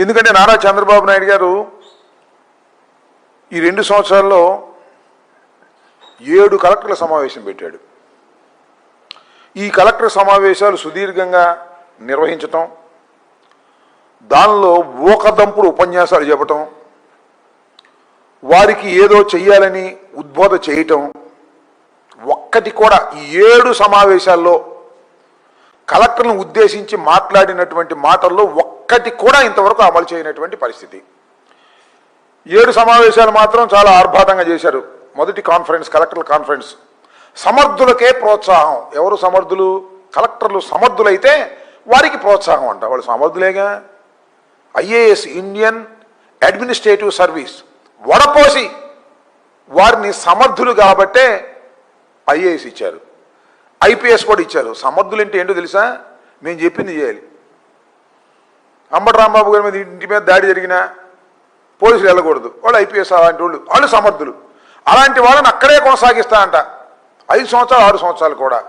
ఎందుకంటే నారా చంద్రబాబు నాయుడు గారు ఈ 2 సంవత్సరాల్లో 7 కలెక్టర్ల సమావేశం పెట్టాడు. ఈ కలెక్టర్ సమావేశాలు సుదీర్ఘంగా నిర్వహించటం, దానిలో ఊకదంపుడు ఉపన్యాసాలు చెప్పటం, వారికి ఏదో చెయ్యాలని ఉద్బోధ చేయటం, ఒక్కటి కూడా ఈ 7 సమావేశాల్లో కలెక్టర్లను ఉద్దేశించి మాట్లాడినటువంటి మాటల్లో ఒక్కటి కూడా ఇంతవరకు అమలు చేయనటువంటి పరిస్థితి. 7 సమావేశాలు మాత్రం చాలా ఆర్భాటంగా చేశారు. మొదటి కాన్ఫరెన్స్ కలెక్టర్ల కాన్ఫరెన్స్, సమర్థులకే ప్రోత్సాహం. ఎవరు సమర్థులు? కలెక్టర్లు సమర్థులైతే వారికి ప్రోత్సాహం అంట. వాళ్ళు సమర్థులేగా. ఐఏఎస్ ఇండియన్ అడ్మినిస్ట్రేటివ్ సర్వీస్ వడపోసి వారిని సమర్థులు కాబట్టే ఐఏఎస్ ఇచ్చారు, ఐపీఎస్ కూడా ఇచ్చారు. సమర్థులు అంటే ఏంటో తెలుసా? మేము చెప్పింది చేయాలి. అంబటి రాంబాబు గారి మీద ఇంటి మీద దాడి జరిగినా పోలీసులు వెళ్ళకూడదు, వాళ్ళు ఐపీఎస్ అలాంటి వాళ్ళు సమర్థులు. అలాంటి వాళ్ళని అక్కడే కొనసాగిస్తా అంట 5 సంవత్సరాలు 6 సంవత్సరాలు కూడా.